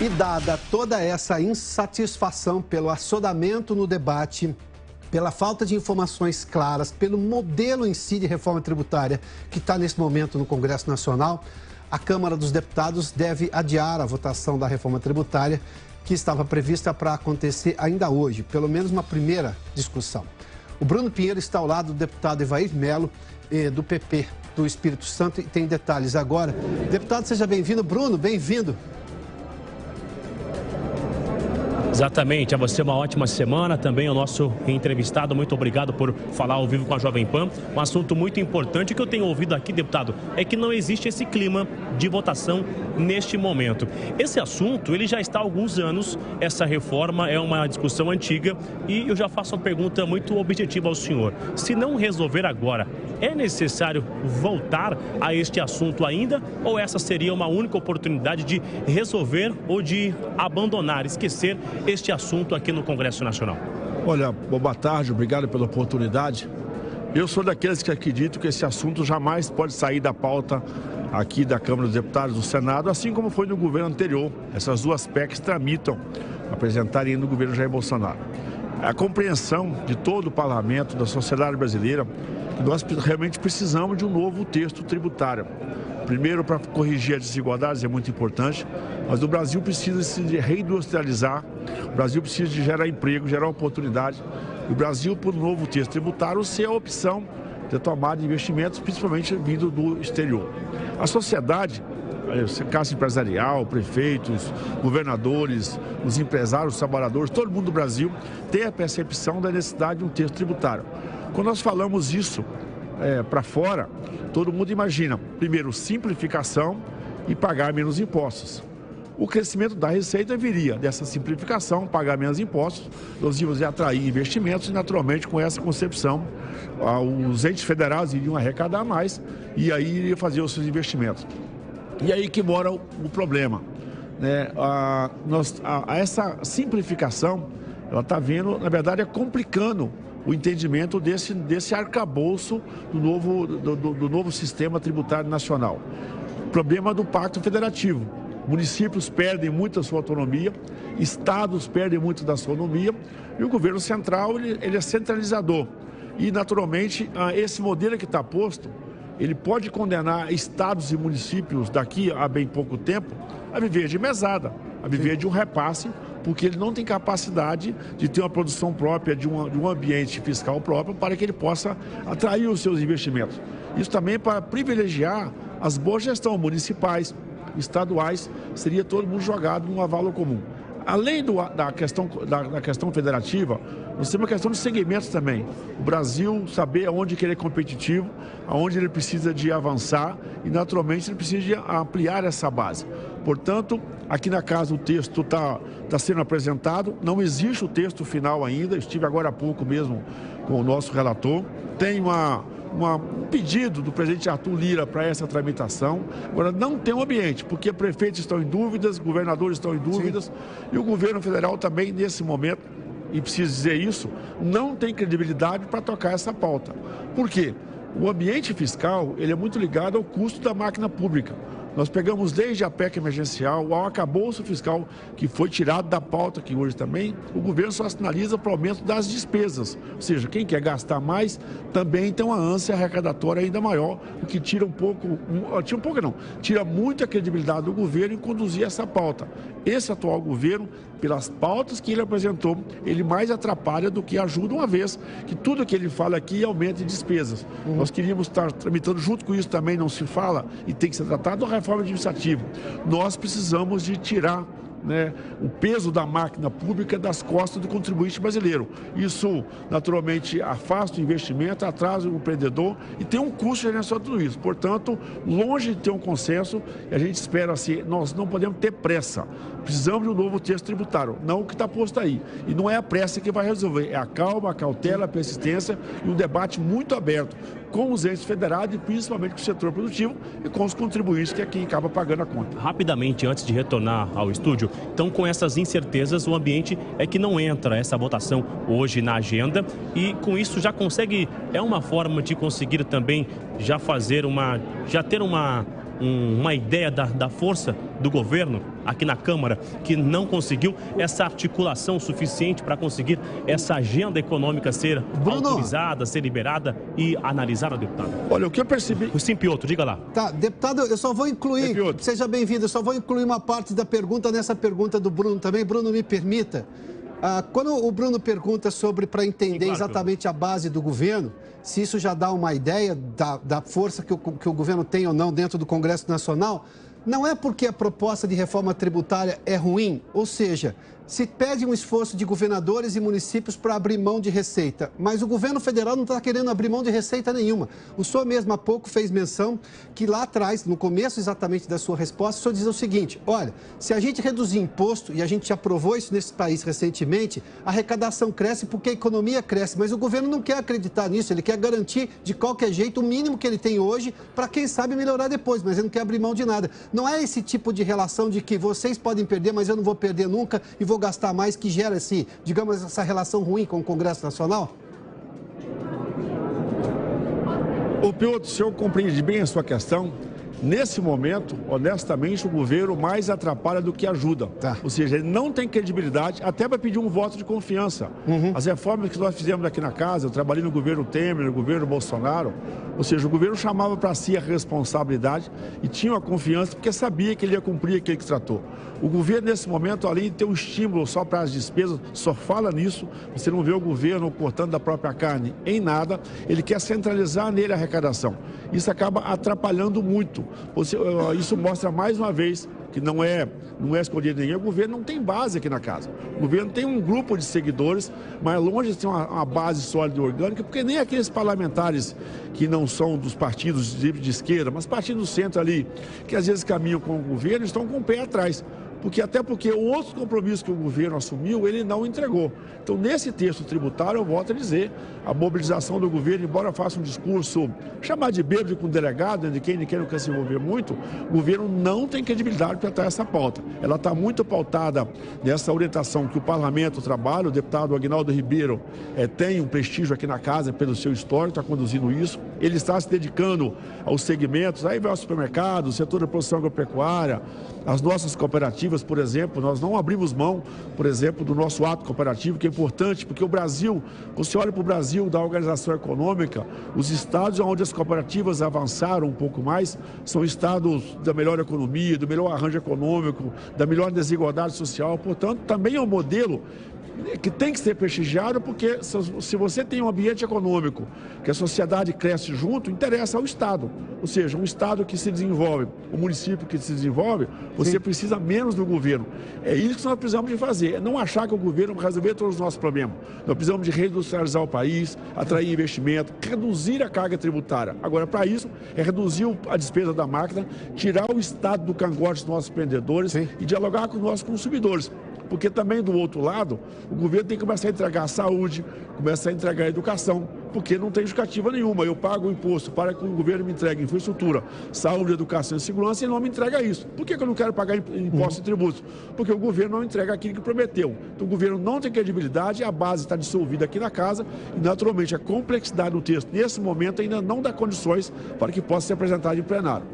E dada toda essa insatisfação pelo assodamento no debate, pela falta de informações claras, pelo modelo em si de reforma tributária que está nesse momento no Congresso Nacional, a Câmara dos Deputados deve adiar a votação da reforma tributária que estava prevista para acontecer ainda hoje, pelo menos uma primeira discussão. O Bruno Pinheiro está ao lado do deputado Evair Melo, do PP do Espírito Santo, e tem detalhes agora. Deputado, seja bem-vindo. Bruno, bem-vindo. Exatamente, a você uma ótima semana, também ao nosso entrevistado, muito obrigado por falar ao vivo com a Jovem Pan. Um assunto muito importante que eu tenho ouvido aqui, deputado, é que não existe esse clima de votação neste momento. Esse assunto, ele já está há alguns anos, essa reforma é uma discussão antiga e eu já faço uma pergunta muito objetiva ao senhor. Se não resolver agora, é necessário voltar a este assunto ainda ou essa seria uma única oportunidade de resolver ou de abandonar, esquecer este assunto aqui no Congresso Nacional? Olha, boa tarde, obrigado pela oportunidade. Eu sou daqueles que acreditam que esse assunto jamais pode sair da pauta aqui da Câmara dos Deputados do Senado, assim como foi no governo anterior. Essas duas PECs tramitam, apresentarem no governo Jair Bolsonaro. A compreensão de todo o parlamento, da sociedade brasileira, que nós realmente precisamos de um novo texto tributário. Primeiro, para corrigir as desigualdades, é muito importante, mas o Brasil precisa se reindustrializar, o Brasil precisa de gerar emprego, gerar oportunidade. O Brasil, por um novo texto tributário, ser a opção de tomada de investimentos, principalmente vindo do exterior. A sociedade, classe empresarial, prefeitos, governadores, os empresários, os trabalhadores, todo mundo do Brasil tem a percepção da necessidade de um texto tributário. Quando nós falamos isso para fora, todo mundo imagina, primeiro, simplificação e pagar menos impostos. O crescimento da receita viria dessa simplificação, pagar menos impostos, nós íamos atrair investimentos e, naturalmente, com essa concepção, os entes federados iriam arrecadar mais e aí iriam fazer os seus investimentos. E aí que mora o problema, né? Essa simplificação, ela está vendo, na verdade, complicando o entendimento desse arcabouço do novo sistema tributário nacional. Problema do Pacto Federativo. Municípios perdem muito da sua autonomia, estados perdem muito da sua autonomia e o governo central ele é centralizador. E, naturalmente, esse modelo que está posto, ele pode condenar estados e municípios daqui a bem pouco tempo a viver de mesada, a viver de um repasse, porque ele não tem capacidade de ter uma produção própria, de um ambiente fiscal próprio para que ele possa atrair os seus investimentos. Isso também para privilegiar as boas gestões municipais, estaduais, seria todo mundo jogado num avalo comum. Além da questão federativa, nós temos uma questão de segmentos também. O Brasil saber aonde ele é competitivo, aonde ele precisa de avançar e, naturalmente, ele precisa de ampliar essa base. Portanto, aqui na casa o texto está sendo apresentado, não existe o texto final ainda, estive agora há pouco mesmo com o nosso relator, tem um pedido do presidente Arthur Lira para essa tramitação. Agora, não tem um ambiente, porque prefeitos estão em dúvidas, governadores estão em dúvidas. Sim. E o governo federal também, nesse momento, e preciso dizer isso, não tem credibilidade para tocar essa pauta. Por quê? O ambiente fiscal ele é muito ligado ao custo da máquina pública. Nós pegamos desde a PEC emergencial ao arcabouço fiscal, que foi tirado da pauta, que hoje também o governo só sinaliza para o aumento das despesas. Ou seja, quem quer gastar mais também tem uma ânsia arrecadatória ainda maior, o que tira tira muita credibilidade do governo em conduzir essa pauta. Esse atual governo, pelas pautas que ele apresentou, ele mais atrapalha do que ajuda, uma vez que tudo que ele fala aqui aumenta despesas. Nós queríamos estar tramitando junto com isso, também não se fala e tem que ser tratado a reforma administrativa. Nós precisamos de tirar o peso da máquina pública das costas do contribuinte brasileiro. Isso, naturalmente, afasta o investimento, atrasa o empreendedor e tem um custo em relação a tudo isso. Portanto, longe de ter um consenso, a gente espera assim, nós não podemos ter pressa. Precisamos de um novo texto tributário, não o que está posto aí. E não é a pressa que vai resolver, é a calma, a cautela, a persistência e um debate muito aberto com os entes federados e principalmente com o setor produtivo e com os contribuintes, que é quem acaba pagando a conta. Rapidamente, antes de retornar ao estúdio, então com essas incertezas, o ambiente é que não entra essa votação hoje na agenda e com isso já consegue, é uma forma de conseguir também já ter uma ideia da força do governo aqui na Câmara, que não conseguiu essa articulação suficiente para conseguir essa agenda econômica ser autorizada, ser liberada e analisada, deputado? Olha, o que eu percebi... Sim, Piotr, diga lá. Tá, deputado, eu só vou incluir, seja bem-vindo, eu só vou incluir uma parte da pergunta nessa pergunta do Bruno também. Bruno, me permita. Quando o Bruno pergunta sobre, para entender exatamente a base do governo, se isso já dá uma ideia da força que o governo tem ou não dentro do Congresso Nacional, não é porque a proposta de reforma tributária é ruim, ou seja, se pede um esforço de governadores e municípios para abrir mão de receita, mas o governo federal não está querendo abrir mão de receita nenhuma. O senhor mesmo há pouco fez menção que lá atrás, no começo exatamente da sua resposta, o senhor diz o seguinte: olha, se a gente reduzir imposto, e a gente aprovou isso nesse país recentemente, a arrecadação cresce porque a economia cresce, mas o governo não quer acreditar nisso, ele quer garantir de qualquer jeito o mínimo que ele tem hoje para quem sabe melhorar depois, mas ele não quer abrir mão de nada. Não é esse tipo de relação de que vocês podem perder, mas eu não vou perder nunca e vou gastar mais, que gera digamos, essa relação ruim com o Congresso Nacional? O Piotr, se eu compreendi bem a sua questão, nesse momento, honestamente, o governo mais atrapalha do que ajuda. Tá. Ou seja, ele não tem credibilidade até para pedir um voto de confiança. As reformas que nós fizemos aqui na casa, eu trabalhei no governo Temer, no governo Bolsonaro, ou seja, o governo chamava para si a responsabilidade e tinha a confiança porque sabia que ele ia cumprir aquilo que se tratou. O governo, nesse momento, além de ter um estímulo só para as despesas, só fala nisso, você não vê o governo cortando da própria carne em nada, ele quer centralizar nele a arrecadação. Isso acaba atrapalhando muito. Isso mostra mais uma vez que não é escolhido ninguém. O governo não tem base aqui na casa. O governo tem um grupo de seguidores, mas longe de ter uma base sólida e orgânica, porque nem aqueles parlamentares que não são dos partidos de esquerda, mas partidos do centro ali, que às vezes caminham com o governo, estão com o pé atrás. Até porque o outro compromisso que o governo assumiu, ele não entregou. Então, nesse texto tributário, eu volto a dizer, a mobilização do governo, embora faça um discurso, chamar de bêbado com o delegado, de quem não quer se envolver muito, o governo não tem credibilidade para tratar essa pauta. Ela está muito pautada nessa orientação que o parlamento trabalha, o deputado Aguinaldo Ribeiro tem um prestígio aqui na casa pelo seu histórico, está conduzindo isso. Ele está se dedicando aos segmentos, aí vai ao supermercado, o setor da produção agropecuária, as nossas cooperativas, por exemplo, nós não abrimos mão, por exemplo, do nosso ato cooperativo, que é importante, porque o Brasil, você olha para o Brasil da organização econômica, os estados onde as cooperativas avançaram um pouco mais, são estados da melhor economia, do melhor arranjo econômico, da melhor desigualdade social, portanto, também é um modelo que tem que ser prestigiado, porque se você tem um ambiente econômico, que a sociedade cresce junto, interessa ao Estado. Ou seja, um Estado que se desenvolve, um município que se desenvolve, você precisa menos do governo. É isso que nós precisamos de fazer, é não achar que o governo vai resolver todos os nossos problemas. Nós precisamos de reindustrializar o país, atrair investimento, reduzir a carga tributária. Agora, para isso, é reduzir a despesa da máquina, tirar o Estado do cangote dos nossos empreendedores e dialogar com os nossos consumidores. Porque também, do outro lado, o governo tem que começar a entregar a saúde, começar a entregar a educação, porque não tem justificativa nenhuma. Eu pago o imposto para que o governo me entregue infraestrutura, saúde, educação e segurança, e não me entrega isso. Por que eu não quero pagar impostos e tributos? Porque o governo não entrega aquilo que prometeu. Então, o governo não tem credibilidade, a base está dissolvida aqui na casa, e, naturalmente, a complexidade do texto, nesse momento, ainda não dá condições para que possa ser apresentado em plenário.